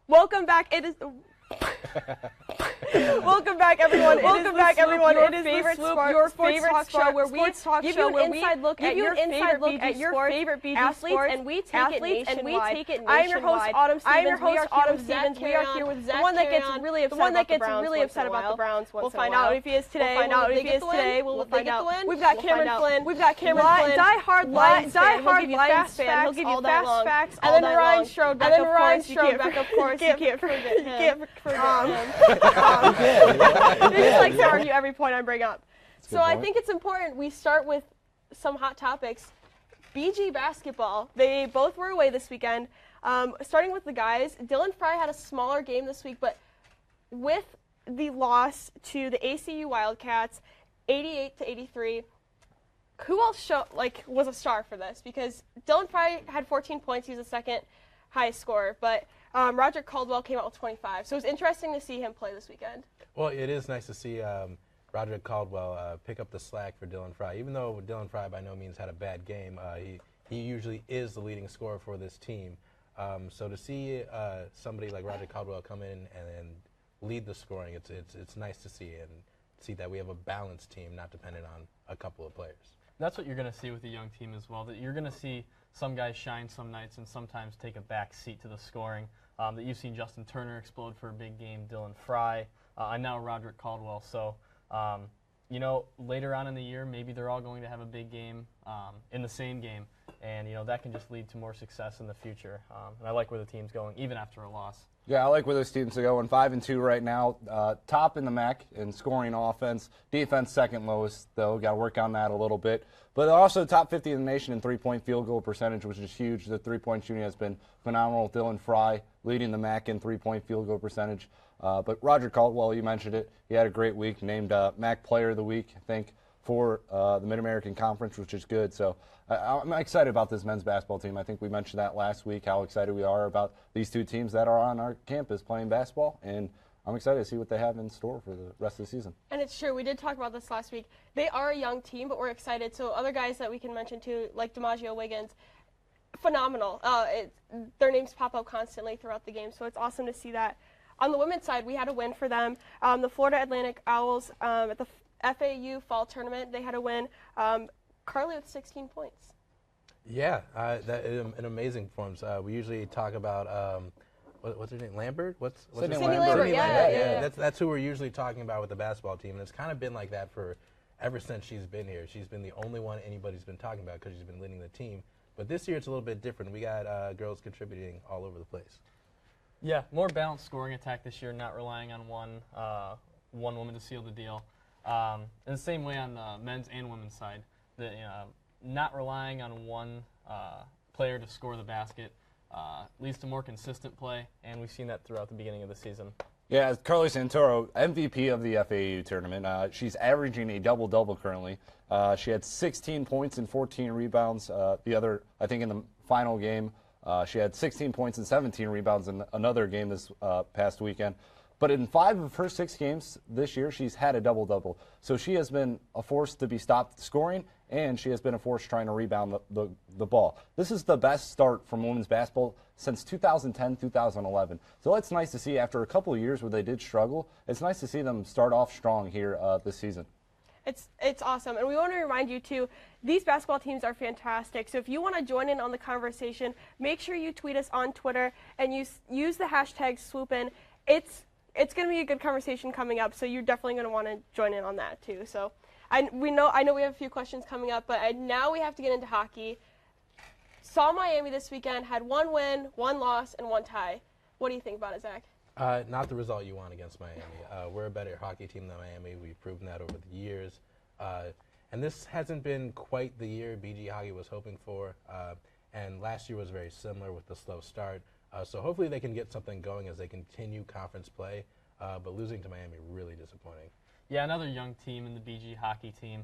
Welcome back. It is. Welcome back, everyone. Welcome back, everyone. It is your favorite sports talk show where we give you an inside look at your favorite BG sports, and we take it nationwide. I am your host, Autumn Stevens. We are here with Zach, the one that gets really upset about the Browns. We'll find out if he is today. We'll find out. We've got Cameron Flynn. Die-hard Lions fan. He'll give you fast facts. And then Ryan Stroudbeck, of course. You can't forget him. He just likes to argue every point I bring up. So I think it's important we start with some hot topics. BG basketball. They both were away this weekend. Starting with the guys, Dylan Fry had a smaller game this week, but with the loss to the ACU Wildcats, 88-83, who else was a star for this? Because Dylan Fry had 14 points. He was the second highest scorer, but Roderick Caldwell came out with 25. So it was interesting to see him play this weekend. Well, it is nice to see Roderick Caldwell pick up the slack for Dylan Fry. Even though Dylan Fry by no means had a bad game, he usually is the leading scorer for this team. So to see somebody like Roderick Caldwell come in and lead the scoring, it's nice to see, and see that we have a balanced team, not dependent on a couple of players. That's what you're going to see with the young team as well, that you're going to see some guys shine some nights and sometimes take a back seat to the scoring. That you've seen Justin Turner explode for a big game, Dylan Fry, and now Roderick Caldwell. So, later on in the year, maybe they're all going to have a big game in the same game, and that can just lead to more success in the future. And I like where the team's going, even after a loss. Yeah, I like where those teams are going. 5-2 right now. Top in the MAC in scoring offense. Defense second lowest, though. Got to work on that a little bit. But also top 50 in the nation in three-point field goal percentage, which is huge. The three-point shooting has been phenomenal. Dylan Fry leading the MAC in three-point field goal percentage. But Roger Caldwell, you mentioned it. He had a great week, named MAC Player of the Week, I think, for the Mid-American Conference, which is good. So I'm excited about this men's basketball team. I think we mentioned that last week, how excited we are about these two teams that are on our campus playing basketball. And I'm excited to see what they have in store for the rest of the season. And it's true. We did talk about this last week. They are a young team, but we're excited. So other guys that we can mention, too, like DiMaggio Wiggins, phenomenal. Their names pop up constantly throughout the game, so it's awesome to see that. On the women's side, we had a win for them. The Florida Atlantic Owls at the FAU Fall Tournament, they had a win. Carly with 16 points. Yeah, that an amazing performance. We usually talk about what's her name, Lambert? Sydney Lambert. Yeah. That's who we're usually talking about with the basketball team, and it's kind of been like that ever since she's been here. She's been the only one anybody's been talking about because she's been leading the team. But this year it's a little bit different. We got girls contributing all over the place. Yeah, more balanced scoring attack this year, not relying on one woman to seal the deal. In the same way on the men's and women's side, not relying on one player to score the basket leads to more consistent play, and we've seen that throughout the beginning of the season. Yeah, Carly Santoro, MVP of the FAU tournament. She's averaging a double-double currently. She had 16 points and 14 rebounds. I think in the final game, she had 16 points and 17 rebounds in another game this past weekend. But in 5 of her 6 games this year, she's had a double-double. So she has been a force to be stopped scoring, and she has been a force trying to rebound the ball. This is the best start from women's basketball since 2010-2011. So it's nice to see after a couple of years where they did struggle, it's nice to see them start off strong here this season. It's awesome. And we want to remind you, too, these basketball teams are fantastic. So if you want to join in on the conversation, make sure you tweet us on Twitter and use the hashtag #SwoopIn. It's going to be a good conversation coming up, so you're definitely going to want to join in on that, too. So I know we have a few questions coming up, but now we have to get into hockey. Saw Miami this weekend, had 1 win, 1 loss, and 1 tie. What do you think about it, Zach? Not the result you want against Miami. We're a better hockey team than Miami. We've proven that over the years. And this hasn't been quite the year BG Hockey was hoping for. And last year was very similar with the slow start. So hopefully they can get something going as they continue conference play. But losing to Miami, really disappointing. Yeah, another young team in the BG Hockey team.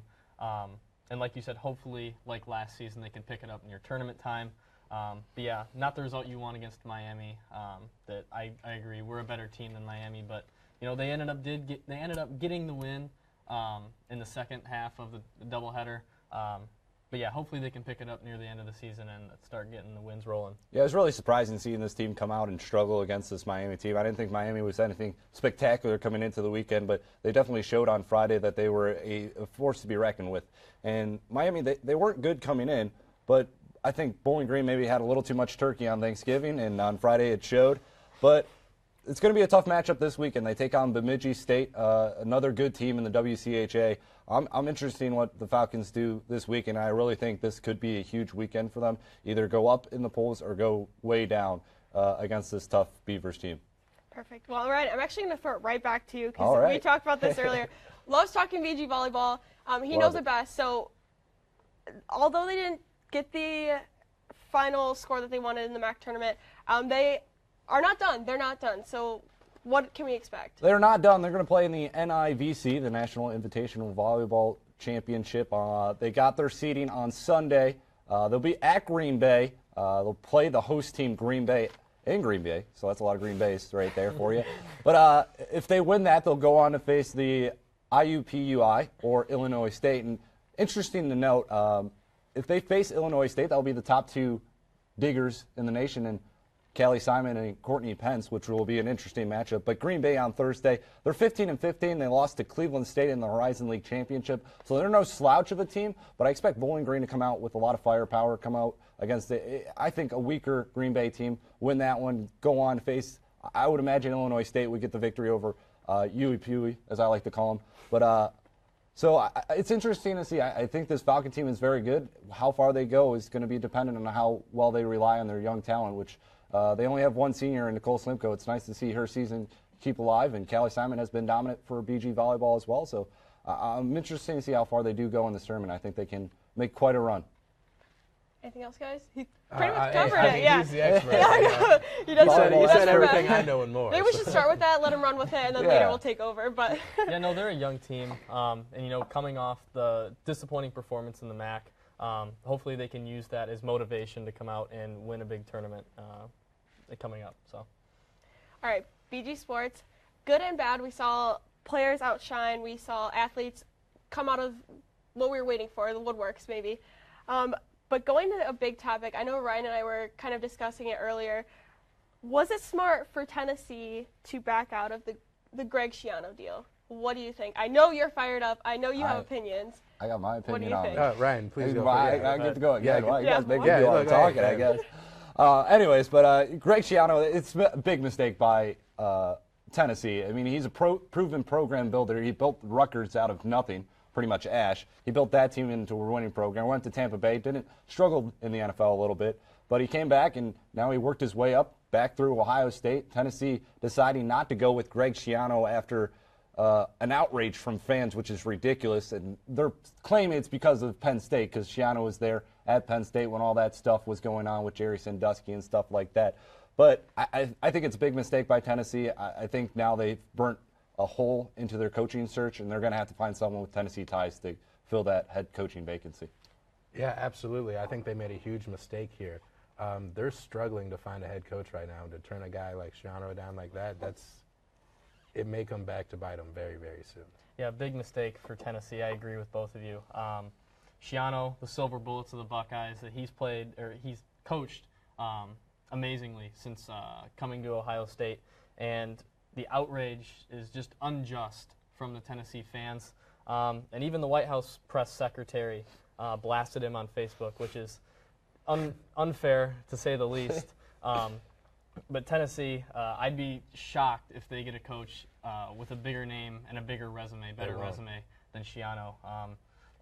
And like you said, hopefully, like last season, they can pick it up near tournament time. But yeah, not the result you want against Miami. That I agree, we're a better team than Miami, but they ended up getting the win in the second half of the doubleheader. But yeah, hopefully they can pick it up near the end of the season and start getting the wins rolling. Yeah, it was really surprising seeing this team come out and struggle against this Miami team. I didn't think Miami was anything spectacular coming into the weekend, but they definitely showed on Friday that they were a force to be reckoned with. And Miami, they weren't good coming in, but I think Bowling Green maybe had a little too much turkey on Thanksgiving, and on Friday it showed. But it's going to be a tough matchup this weekend. They take on Bemidji State, another good team in the WCHA. I'm interested in what the Falcons do this week, and I really think this could be a huge weekend for them. Either go up in the polls or go way down against this tough Beavers team. Perfect. Well, all right. I'm actually going to throw it right back to you All because right. we talked about this earlier. Loves talking BG volleyball. He knows it best. So although they didn't get the final score that they wanted in the MAC tournament, they are not done. They're not done. So what can we expect? They're not done. They're going to play in the NIVC, the National Invitational Volleyball Championship. They got their seeding on Sunday. They'll be at Green Bay. They'll play the host team, Green Bay, in Green Bay. So that's a lot of Green Bays right there for you. But if they win that, they'll go on to face the IUPUI or Illinois State. And interesting to note, if they face Illinois State, that'll be the top two diggers in the nation. And Callie Simon and Courtney Pence, which will be an interesting matchup. But Green Bay on Thursday, they're 15-15. They lost to Cleveland State in the Horizon League Championship. So they're no slouch of a team, but I expect Bowling Green to come out with a lot of firepower, come out against, I think, a weaker Green Bay team, win that one, go on to face, I would imagine Illinois State would get the victory over UEPUI, as I like to call them. But so it's interesting to see. I think this Falcon team is very good. How far they go is going to be dependent on how well they rely on their young talent, which they only have one senior in Nicole Slimko. It's nice to see her season keep alive, and Callie Simon has been dominant for BG volleyball as well. So I'm interested to see how far they do go in this tournament. I think they can make quite a run. Anything else, guys? He pretty much covered it. He's the expert. He does. You He said does everything best. I know and more. Maybe we should start with that, let him run with it, and then later we'll take over. But Yeah, no, they're a young team, and coming off the disappointing performance in the MAC, hopefully they can use that as motivation to come out and win a big tournament coming up. So, all right, BG Sports, good and bad. We saw players outshine. We saw athletes come out of what we were waiting for, the woodworks maybe. But going to a big topic, I know Ryan and I were kind of discussing it earlier. Was it smart for Tennessee to back out of the Greg Schiano deal? What do you think? I know you're fired up. I know you have opinions. I got my opinion do you on think? it. Ryan, please go. I get to go again. You guys make me Yeah, do all the look, talking, hey, I guess. Anyways, but Greg Schiano, it's a big mistake by Tennessee. I mean, he's a proven program builder. He built Rutgers out of nothing, pretty much ash. He built that team into a winning program. Went to Tampa Bay, struggled in the NFL a little bit, but he came back, and now he worked his way up, back through Ohio State. Tennessee deciding not to go with Greg Schiano after an outrage from fans, which is ridiculous. And they're claiming it's because of Penn State, because Schiano was there at Penn State when all that stuff was going on with Jerry Sandusky and stuff like that. But I think it's a big mistake by Tennessee. I think now they've burnt a hole into their coaching search, and they're going to have to find someone with Tennessee ties to fill that head coaching vacancy. Yeah, absolutely. I think they made a huge mistake here. They're struggling to find a head coach right now. To turn a guy like Schiano down like that, it may come back to bite them very, very soon. yeah, big mistake for Tennessee. I agree with both of you. Schiano, the Silver Bullets of the Buckeyes, that he's coached amazingly since coming to Ohio State, and the outrage is just unjust from the Tennessee fans. And even the White House press secretary blasted him on Facebook, which is unfair to say the least. But Tennessee, I'd be shocked if they get a coach with a bigger name and a bigger resume, better resume than Schiano.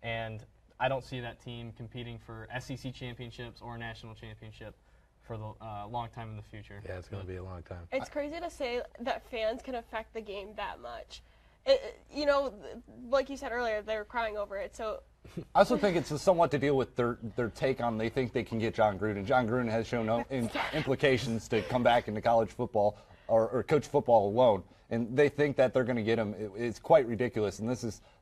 And I don't see that team competing for SEC championships or national championship for the long time in the future. Yeah, it's going to be a long time. It's crazy to say that fans can affect the game that much. Like you said earlier, they were crying over it. So I also think it's somewhat to deal with their take on they think they can get John Gruden. John Gruden has shown no implications to come back into college football or coach football alone, and they think that they're going to get him. It's quite ridiculous, and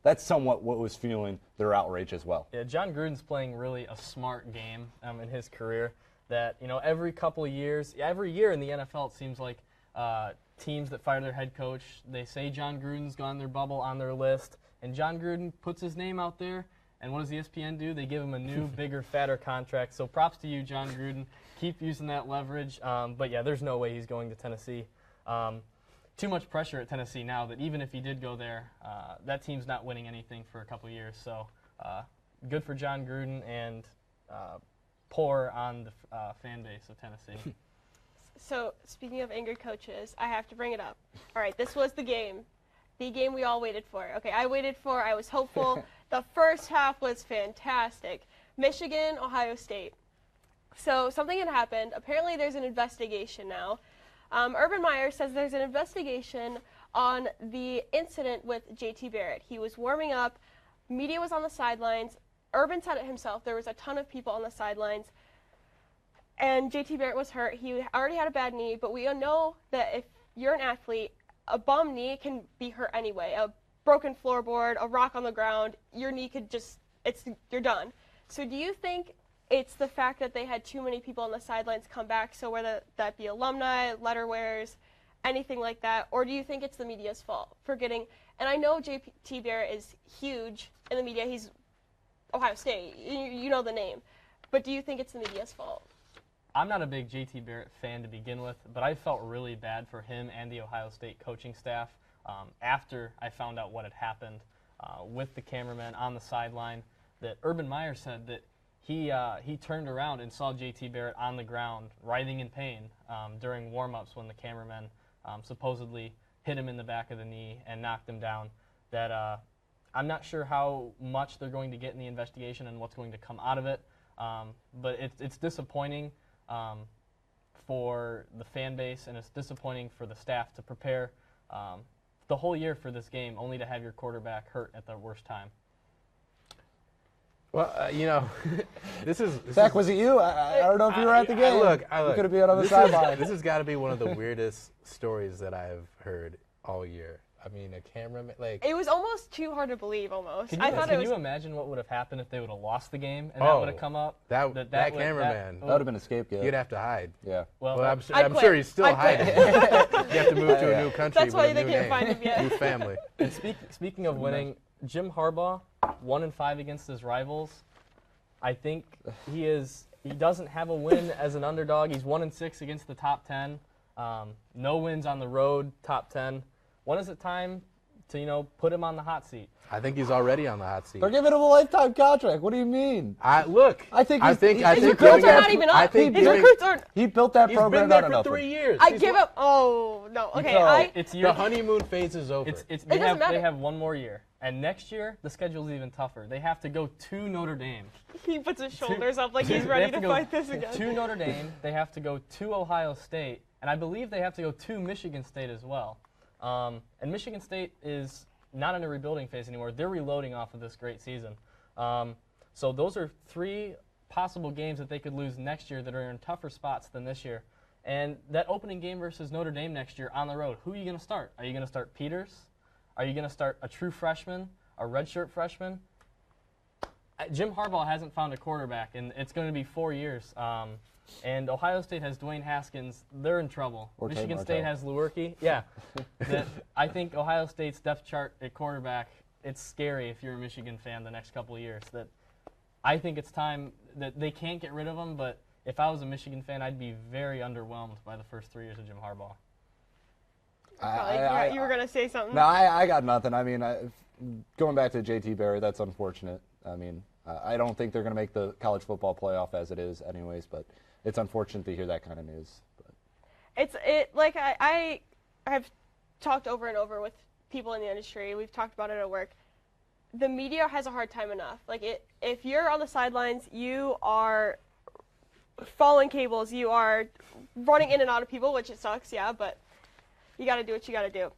that's somewhat what was fueling their outrage as well. Yeah, John Gruden's playing really a smart game in his career. That every couple of years, every year in the NFL, it seems like teams that fire their head coach, they say John Gruden's got on their bubble on their list, and John Gruden puts his name out there. And what does ESPN do? They give him a new, bigger, fatter contract. So props to you, John Gruden. Keep using that leverage. But, yeah, there's no way he's going to Tennessee. Too much pressure at Tennessee now that even if he did go there, that team's not winning anything for a couple years. So good for John Gruden and poor on the fan base of Tennessee. So, speaking of angry coaches, I have to bring it up. All right, this was the game we all waited for. Okay, I was hopeful. The first half was fantastic. Michigan, Ohio State. So, something had happened. Apparently, there's an investigation now. Urban Meyer says there's an investigation on the incident with JT Barrett. He was warming up. Media was on the sidelines. Urban said it himself. There was a ton of people on the sidelines. And JT Barrett was hurt. He already had a bad knee, but we know that if you're an athlete, a bum knee can be hurt anyway. A broken floorboard, a rock on the ground, your knee could you're done. So do you think it's the fact that they had too many people on the sidelines come back, so whether that be alumni, letter wearers, anything like that, or do you think it's the media's fault for getting, and I know JT Barrett is huge in the media, he's Ohio State, you know the name, but do you think it's the media's fault? I'm not a big JT Barrett fan to begin with, but I felt really bad for him and the Ohio State coaching staff after I found out what had happened with the cameraman on the sideline, that Urban Meyer said that he turned around and saw JT Barrett on the ground writhing in pain during warm-ups when the cameraman supposedly hit him in the back of the knee and knocked him down. That I'm not sure how much they're going to get in the investigation and what's going to come out of it, but it's disappointing for the fan base, and it's disappointing for the staff to prepare the whole year for this game only to have your quarterback hurt at the worst time. Well, Zach, was it you? I don't know if you were at the game. Look. You could have been on the sideline. This has got to be one of the weirdest stories that I've heard all year. I mean, a cameraman, like... It was almost too hard to believe, almost. Can you imagine what would have happened if they would have lost the game and that would have come up? That cameraman. That would have been a scapegoat. You'd have to hide. Yeah. Well, I'm sure he's still hiding. You have to move to a new country. That's why with they a new can't name, find him yet. new family. And speaking of winning, Jim Harbaugh, 1-5 against his rivals. I think he doesn't have a win as an underdog. He's 1-6 against the top 10. No wins on the road, top 10. When is it time to, put him on the hot seat? I think he's already on the hot seat. They're giving him a lifetime contract. What do you mean? I think his recruits are not even up. His recruits aren't. He built that He's program been there out of for nothing. 3 years. I give up. Oh, no. Okay, The honeymoon phase is over. They doesn't matter. have one more year. And next year, the schedule's even tougher. They have to go to Notre Dame. He puts his shoulders up like he's ready to fight this again. To Notre Dame. They have to go to Ohio State. And I believe they have to go to Michigan State as well. And Michigan State is not in a rebuilding phase anymore. They're reloading off of this great season. So those are 3 possible games that they could lose next year that are in tougher spots than this year. And that opening game versus Notre Dame next year on the road, who are you going to start? Are you going to start Peters? Are you going to start a true freshman, a redshirt freshman? Jim Harbaugh hasn't found a quarterback, and it's going to be 4 years. And Ohio State has Dwayne Haskins. They're in trouble. Or Michigan State has Lewerke. Yeah. I think Ohio State's depth chart at quarterback, it's scary if you're a Michigan fan the next couple of years. That I think it's time that they can't get rid of him, but if I was a Michigan fan, I'd be very underwhelmed by the first 3 years of Jim Harbaugh. You were going to say something. No, I got nothing. I mean, going back to JT Barrett, that's unfortunate. I mean, I don't think they're going to make the college football playoff as it is anyways, but it's unfortunate to hear that kind of news. But. I have talked over and over with people in the industry. We've talked about it at work. The media has a hard time enough. If you're on the sidelines, you are following cables. You are running in and out of people, which it sucks, yeah, but you got to do what you got to do.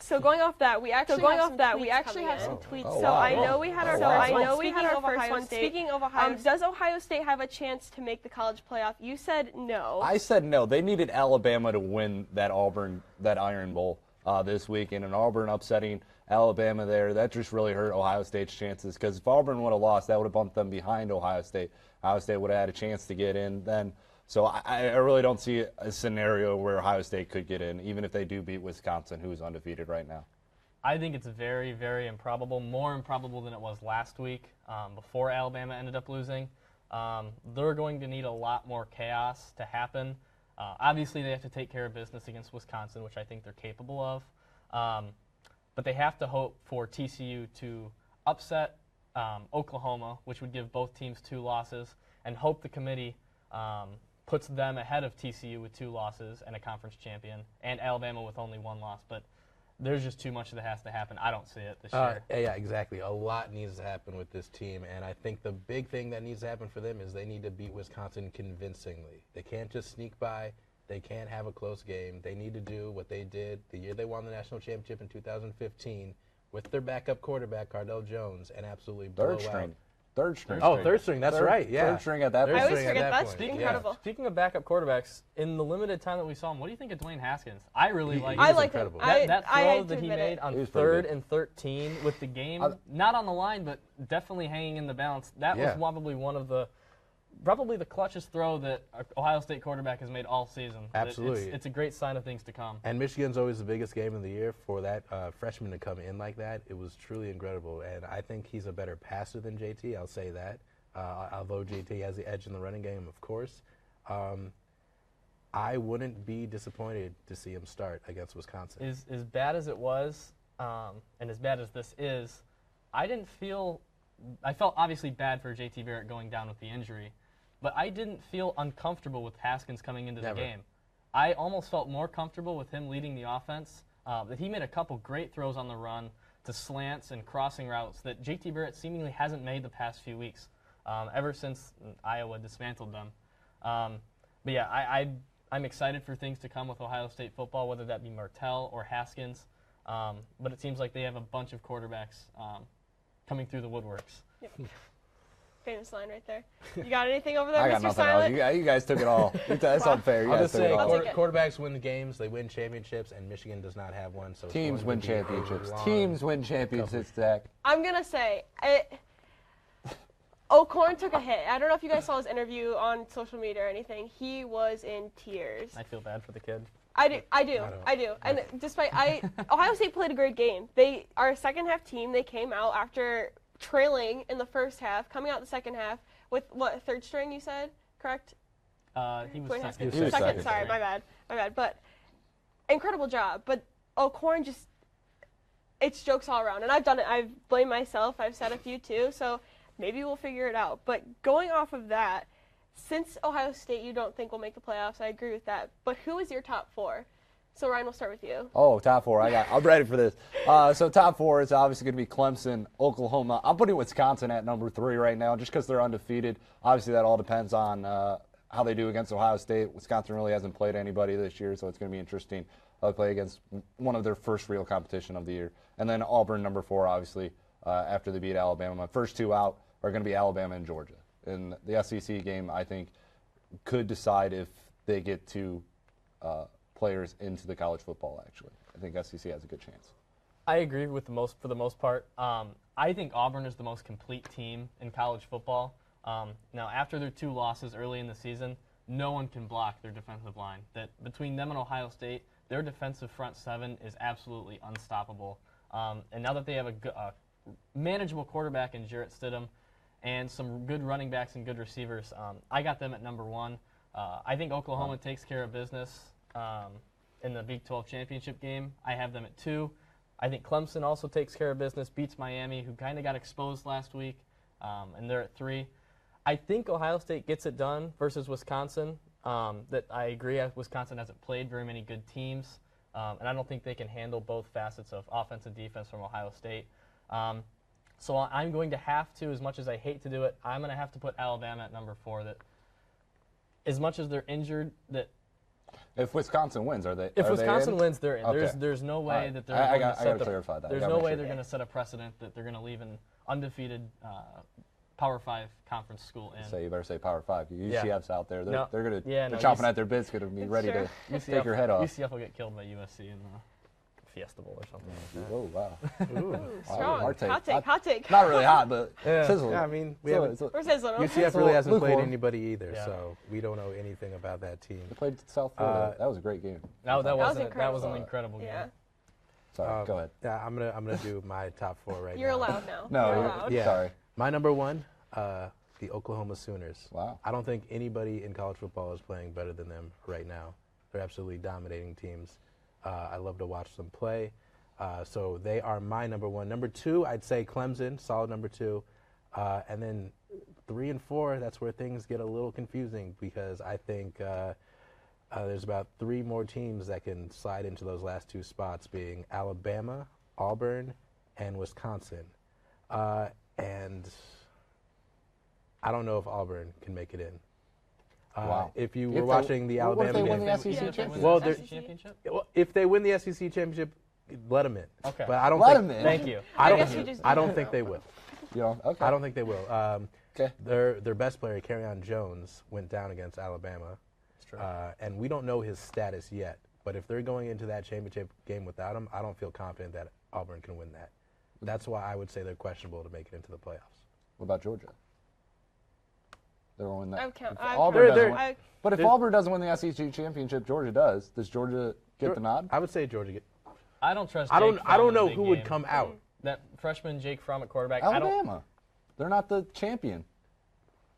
So going off that, we actually have some tweets. Oh, so wow. I know we had our first one. Speaking of Ohio, does Ohio State have a chance to make the college playoff? You said no. I said no. They needed Alabama to win that Iron Bowl this week, and Auburn upsetting Alabama there, that just really hurt Ohio State's chances, because if Auburn would have lost, that would have bumped them behind Ohio State. Ohio State would have had a chance to get in then. So I really don't see a scenario where Ohio State could get in, even if they do beat Wisconsin, who is undefeated right now. I think it's very, very improbable, more improbable than it was last week before Alabama ended up losing. They're going to need a lot more chaos to happen. Obviously, they have to take care of business against Wisconsin, which I think they're capable of. But they have to hope for TCU to upset Oklahoma, which would give both teams 2 losses, and hope the committee puts them ahead of TCU with 2 losses and a conference champion, and Alabama with only 1 loss. But there's just too much that has to happen. I don't see it this year. Yeah, exactly. A lot needs to happen with this team, and I think the big thing that needs to happen for them is they need to beat Wisconsin convincingly. They can't just sneak by. They can't have a close game. They need to do what they did the year they won the national championship in 2015 with their backup quarterback, Cardell Jones, and absolutely blow out. Third string. Oh, third string. That's right. Yeah. Third string at that point. I always string at forget that that. point. Incredible. Speaking of backup quarterbacks, in the limited time that we saw him, what do you think of Dwayne Haskins? I really like I him. like him. incredible. That I throw hate to that he admit made it. on He was pretty 3rd good. and 13 with the game, not on the line, but definitely hanging in the balance. That was probably one of the clutchest throw that Ohio State quarterback has made all season. Absolutely. It's a great sign of things to come. And Michigan's always the biggest game of the year. For that freshman to come in like that, it was truly incredible. And I think he's a better passer than JT, I'll say that. Although JT has the edge in the running game, of course. I wouldn't be disappointed to see him start against Wisconsin. As bad as it was, and as bad as this is, I felt obviously bad for JT Barrett going down with the injury, but I didn't feel uncomfortable with Haskins coming into the game. I almost felt more comfortable with him leading the offense, that he made a couple great throws on the run to slants and crossing routes that JT Barrett seemingly hasn't made the past few weeks, ever since Iowa dismantled them. But yeah, I'm excited for things to come with Ohio State football, whether that be Martell or Haskins. But it seems like they have a bunch of quarterbacks coming through the woodworks. Yep. Famous line right there. You got anything over there, I Mr. got nothing Silent? else. You guys took it all. That's unfair. You I'll guys just took say it all. I'll take it. quarterbacks win the games, they win championships, and Michigan does not have one. So it's Teams going win to be a championships. long- Teams win championships, Zach. I'm going to say, O'Korn took a hit. I don't know if you guys saw his interview on social media or anything. He was in tears. I feel bad for the kid. I do. And despite Ohio State played a great game. They are a second half team. They came out after trailing in the first half, coming out the second half with what, 3rd string you said, correct? He was Dwayne second. Haskins. He was second. Sorry, my bad. But incredible job. But O'Korn just, it's jokes all around. And I've done it. I've blamed myself. I've said a few too. So maybe we'll figure it out. But going off of that, since Ohio State you don't think will make the playoffs, I agree with that. But who is your top 4? So Ryan, we'll start with you. Oh, top 4. I'm ready for this. So top 4 is obviously going to be Clemson, Oklahoma. I'm putting Wisconsin at number 3 right now just because they're undefeated. Obviously, that all depends on how they do against Ohio State. Wisconsin really hasn't played anybody this year, so it's going to be interesting. They'll play against one of their first real competition of the year. And then Auburn, number 4, obviously, after they beat Alabama. My first 2 out are going to be Alabama and Georgia. And the SEC game, I think, could decide if they get 2 players into the college football, actually. I think SEC has a good chance. I agree with for the most part. I think Auburn is the most complete team in college football. Now, after their 2 losses early in the season, no one can block their defensive line. That between them and Ohio State, their defensive front 7 is absolutely unstoppable. And now that they have a manageable quarterback in Jarrett Stidham and some good running backs and good receivers, I got them at number 1. I think Oklahoma takes care of business in the Big 12 championship game. I have them at 2. I think Clemson also takes care of business, beats Miami, who kind of got exposed last week, and they're at 3. I think Ohio State gets it done versus Wisconsin. That I agree, Wisconsin hasn't played very many good teams, and I don't think they can handle both facets of offense and defense from Ohio State. So I'm going to have to, as much as I hate to do it, I'm going to have to put Alabama at number 4. That as much as they're injured, that If Wisconsin wins, are they? if are Wisconsin they in? wins, they're in. Okay. There's no way Right. that they're I going got to set to the, clarify that. There's Gotta no make way sure. they're going to set a precedent that they're going to leave an undefeated Power 5 conference school in. So you better say Power 5. UCF's out there. They're, No. they're gonna Yeah, they're no, chomping at their bits, gonna be ready Sure. to take your head off. UCF will get killed by USC in the Fiesta Bowl or something like that. Oh wow. Strong. Hard take. Hot take. Not really hot, but Yeah. sizzling. Yeah, I mean, we So- haven't, so- We're sizzling. UCF really hasn't played lukewarm. anybody either, Yeah. so we don't know anything about that team. They played South Florida. That was a great game. That was wasn't an incredible. incredible game. Yeah. Sorry, go ahead. Yeah, I'm gonna do my top 4 right You're now. allowed now. No, You're you're- allowed. Yeah. Sorry. My number 1, the Oklahoma Sooners. Wow. I don't think anybody in college football is playing better than them right now. They're absolutely dominating teams. I love to watch them play. So they are my number 1. Number 2, I'd say Clemson, solid number 2. And then 3 and 4, that's where things get a little confusing because I think there's about 3 more teams that can slide into those last 2 spots, being Alabama, Auburn, and Wisconsin. And I don't know if Auburn can make it in. Wow. If you If were they- watching the what if Alabama they win game, the SEC Yeah, if they win championship? Well, the they're- SEC championship? well, if they win the SEC championship, let them in. Okay. But I don't Let think 'em in. Thank you. I guess we don't. just I don't don't think know. they will. You know, okay. I don't think they will. Okay. Their best player, Kerryon Jones, went down against Alabama, That's true. and we don't know his status yet. But if they're going into that championship game without him, I don't feel confident that Auburn can win that. That's why I would say they're questionable to make it into the playoffs. What about Georgia? They're going that. I would count. if I Auburn would doesn't count. win- But if Auburn doesn't win the SEC championship, Georgia does. Does Georgia get the nod? I would say Georgia. I don't trust. I don't. Jake I Fromm don't in the know big who would game. come out. That freshman Jake Fromm at quarterback. I don't. Alabama. They're not the champion.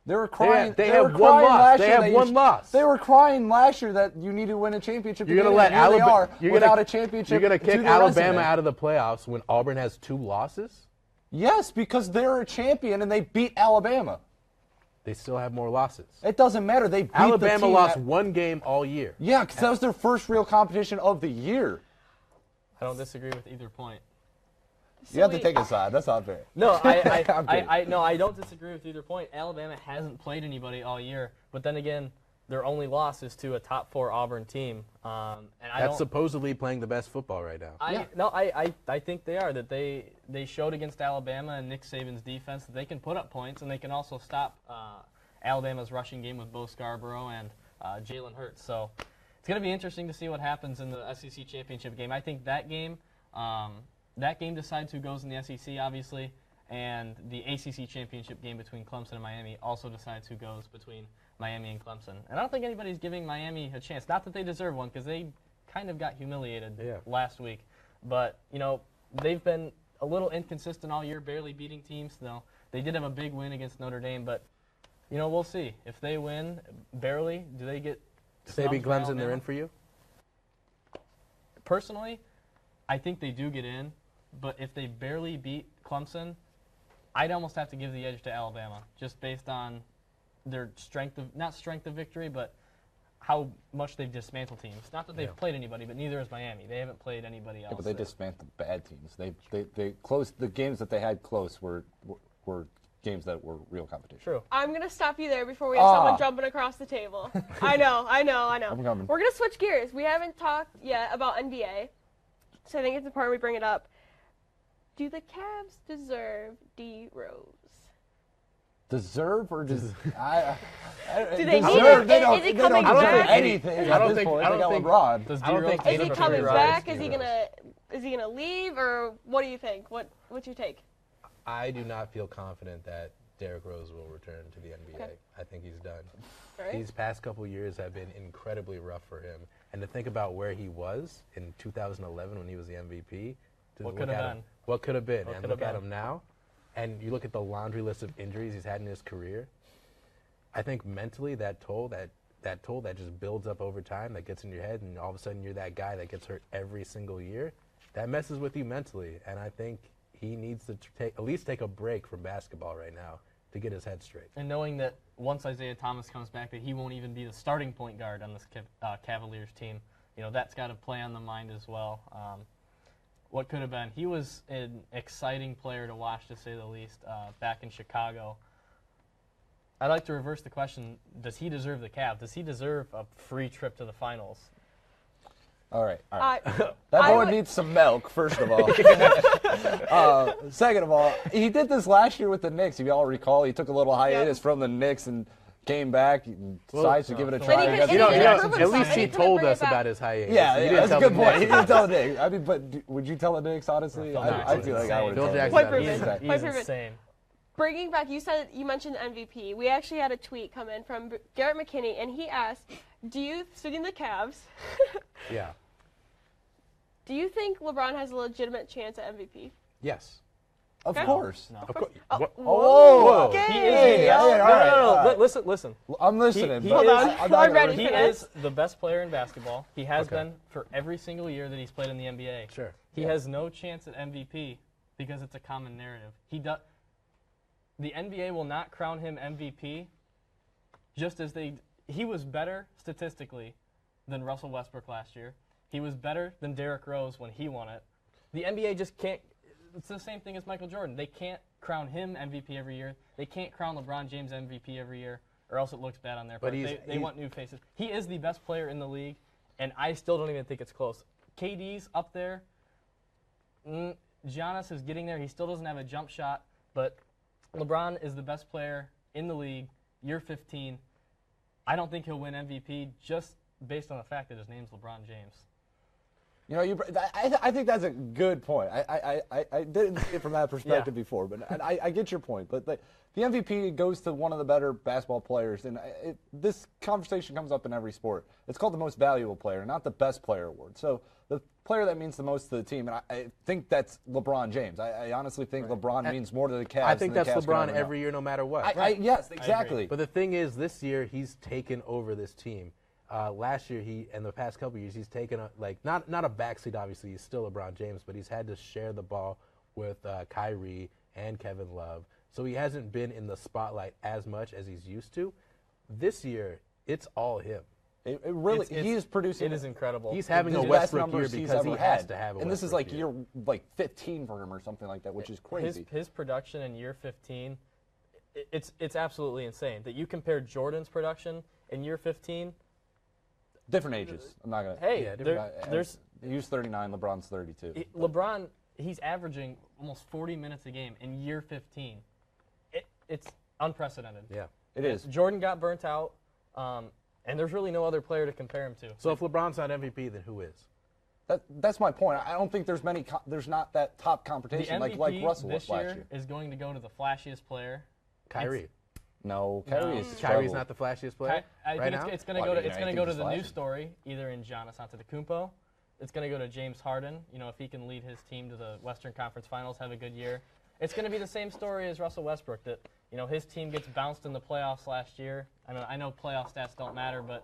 They were crying. they were have one crying loss. last They year have that you one sh- loss. They were crying last year that you need to win a championship. You're gonna again, let and here they Alabama. are without a championship. You're gonna to kick their Alabama resume. out of the playoffs when Auburn has 2 losses. Yes, because they're a champion and they beat Alabama. They still have more losses. It doesn't matter. They beat the Alabama team lost that- 1 game all year. Yeah, because that was their first real competition of the year. I don't disagree with either point. You have to Sweet. take a side. That's not fair. No, I'm kidding. I don't disagree with either point. Alabama hasn't played anybody all year, but then again, their only loss is to a top 4 Auburn team. And I That's don't. supposedly playing the best football right now. I think they are. That they showed against Alabama and Nick Saban's defense that they can put up points and they can also stop Alabama's rushing game with Bo Scarborough and Jalen Hurts. So it's going to be interesting to see what happens in the SEC championship game. I think that game decides who goes in the SEC, obviously, and the ACC championship game between Clemson and Miami also decides who goes between Miami and Clemson. And I don't think anybody's giving Miami a chance. Not that they deserve one, because they kind of got humiliated last week. But, you know, they've been a little inconsistent all year, barely beating teams. No, they did have a big win against Notre Dame, but, you know, we'll see. If they win barely, do they get Maybe snubbed for Clemson, they're Alabama? in for you? Personally, I think they do get in, but if they barely beat Clemson, I'd almost have to give the edge to Alabama, just based on their not strength of victory, but how much they've dismantled teams. Not that they've played anybody, but neither has Miami. They haven't played anybody else. Yeah, but they dismantled bad teams. They closed the games that they had close were games that were real competition. True. I'm going to stop you there before we have someone jumping across the table. I know. I'm coming. We're going to switch gears. We haven't talked yet about NBA, so I think it's important we bring it up. Do the Cavs deserve D. Rose? Deserve or just Do they need deserve? it? They don't, Is he they don't coming deserve back? anything. I at don't this think- point. I They don't got think- LeBron. Does I don't D-Rose think Is deserve he a coming free ride? back? Is he gonna leave, or what do you think? What's your take? I do not feel confident that Derrick Rose will return to the NBA. Okay. I think he's done. All right. These past couple years have been incredibly rough for him. And to think about where he was in 2011 when he was the MVP. What look could have at him- been? What could have been. What And could look have at been. him now. And you look at the laundry list of injuries he's had in his career. I think mentally that toll that just builds up over time, that gets in your head, and all of a sudden you're that guy that gets hurt every single year. That messes with you mentally. And I think he needs to at least take a break from basketball right now to get his head straight. And knowing that once Isaiah Thomas comes back, that he won't even be the starting point guard on this Cavaliers team, you know, that's got to play on the mind as well. What could have been? He was an exciting player to watch, to say the least, back in Chicago. I'd like to reverse the question. Does he deserve the Cavs? Does he deserve a free trip to the finals? All right. That I boy would- needs some milk, first of all. Second of all, he did this last year with the Knicks. If you all recall, he took a little hiatus from the Knicks and came back and decides to give it a But try. he could- against and the he could Jazz. prove at himself, least and he he couldn't told bring it us back. about his hiatus. Yeah, He yeah, didn't that's a tell good the point. He Knicks. didn't tell the Knicks. I mean, but would you tell the Knicks, honestly? Phil I Jackson's feel like I would insane. tell Phil the Knicks. Point Jackson's proven. He's Point proven. insane. Bringing back, you mentioned MVP. We actually had a tweet come in from Garrett McKinney, and he asked, "Do you, speaking of the Cavs, Yeah. Do you think LeBron has a legitimate chance at MVP? Yes. Of Okay. course. No. Of course. Whoa. Okay. He is the all right. no. Listen. I'm listening. He but is- I'm not I'm gonna ready read He for it. this. is the best player in basketball. He has Okay. been for every single year that he's played in the NBA. Sure. He has no chance at MVP because it's a common narrative. The NBA will not crown him MVP just as he was better statistically than Russell Westbrook last year. He was better than Derrick Rose when he won it. The NBA just can't. It's the same thing as Michael Jordan. They can't crown him MVP every year. They can't crown LeBron James MVP every year, or else it looks bad on their part. They want new faces. He is the best player in the league, and I still don't even think it's close. KD's up there. Giannis is getting there. He still doesn't have a jump shot, but LeBron is the best player in the league, year 15. I don't think he'll win MVP just based on the fact that his name's LeBron James. You know, I think that's a good point. I didn't see it from that perspective before, but I get your point. But the MVP goes to one of the better basketball players, and this conversation comes up in every sport. It's called the most valuable player, not the best player award. So the player that means the most to the team, and I think that's LeBron James. I honestly think LeBron means more to the Cavs. I think than the that's Cavs can LeBron ever know. every year, no matter what. Yes, exactly. But the thing is, this year he's taken over this team. Last year, and the past couple years, he's taken not a backseat. Obviously, he's still LeBron James, but he's had to share the ball with Kyrie and Kevin Love. So he hasn't been in the spotlight as much as he's used to. This year, it's all him. It really, he's producing. It is incredible. He's having a the best Westbrook year numbers he's because he ever has had. to have a And this is Westbrook like year. year 15 for him or something like that, which is crazy. His production in year 15, it's absolutely insane. That you compare Jordan's production in year 15. Different ages. I'm not gonna. Hey, different- there's He's 39. LeBron's 32. LeBron. He's averaging almost 40 minutes a game in year 15. It's unprecedented. Yeah. It is. Jordan got burnt out, and there's really no other player to compare him to. So if LeBron's not MVP, then who is? That's my point. I don't think there's there's not that top The competition MVP like Russell this last year year. is going to go to the flashiest player. Kyrie. No, Kyrie is Kyrie's trouble. not the flashiest player I right think now? it's going to Well, go to I mean, it's I going to think go to he's the new flashing. story, either in Giannis Antetokounmpo. It's going to go to James Harden. You know, if he can lead his team to the Western Conference Finals, have a good year. It's going to be the same story as Russell Westbrook. That his team gets bounced in the playoffs last year. I know playoff stats don't matter, but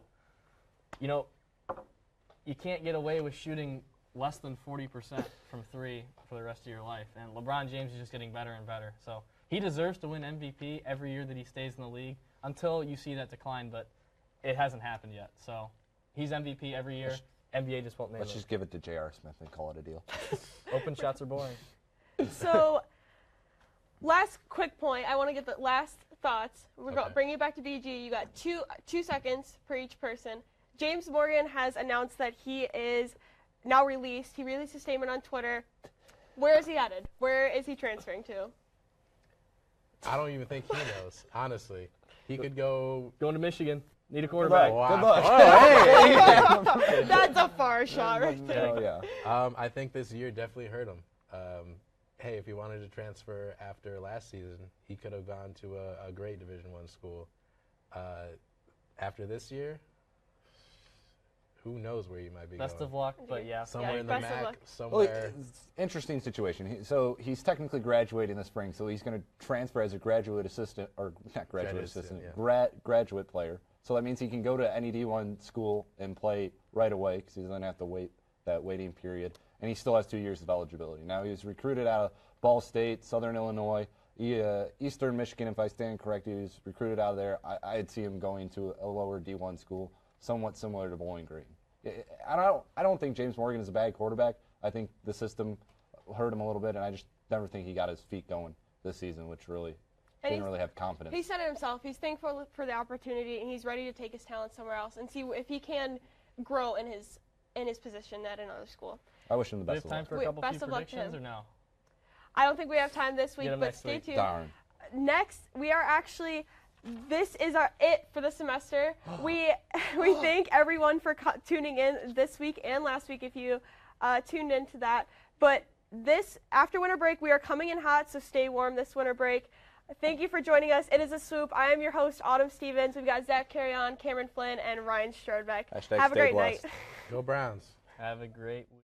you can't get away with shooting less than 40% from three for the rest of your life. And LeBron James is just getting better and better. So he deserves to win MVP every year that he stays in the league until you see that decline, but it hasn't happened yet. So he's MVP every year. NBA just won't name Let's him. just give it to J.R. Smith and call it a deal. Open shots are boring. So, last quick point. I want to get the last thoughts. We're Okay. bringing it back to BG. You got two seconds per each person. James Morgan has announced that he is now released. He released a statement on Twitter. Where is he headed? Where is he transferring to? I don't even think he knows, honestly. He could go. Going to Michigan. Need a quarterback. Wow. Good luck. Oh, hey. That's a far shot right there. Oh yeah. I think this year definitely hurt him. Hey, if he wanted to transfer after last season, he could have gone to a great Division I school. After this year, who knows where he might be Best going. of luck, but yeah. Somewhere in the best of MAC, luck. Well, somewhere. it's interesting situation. So he's technically graduating this spring, so he's going to transfer as a graduate assistant, or not graduate assistant, graduate player. So that means he can go to any D1 school and play right away because he doesn't have to wait that waiting period. And he still has 2 years of eligibility. Now, he was recruited out of Ball State, Southern Illinois, Eastern Michigan, if I stand corrected. He was recruited out of there. I'd see him going to a lower D1 school, somewhat similar to Bowling Green. I don't think James Morgan is a bad quarterback. I think the system hurt him a little bit, and I just never think he got his feet going this season, which really didn't really have confidence. He said it himself. He's thankful for the opportunity, and he's ready to take his talent somewhere else and see if he can grow in his position at another school. I wish him the Do we best have of time luck. for a Wait, couple best few of luck to predictions or him. no? I don't think we have time this week, Get him but next stay week. tuned. Darn. Next, we are actually. This is it for the semester. We thank everyone for tuning in this week and last week if you tuned into that. But after winter break, we are coming in hot, so stay warm this winter break. Thank you for joining us. It is a Swoop. I am your host, Autumn Stevens. We've got Zach Carrion, Cameron Flynn, and Ryan Strodbeck. Hashtag Have a stay great blessed. night. Go Browns. Have a great week.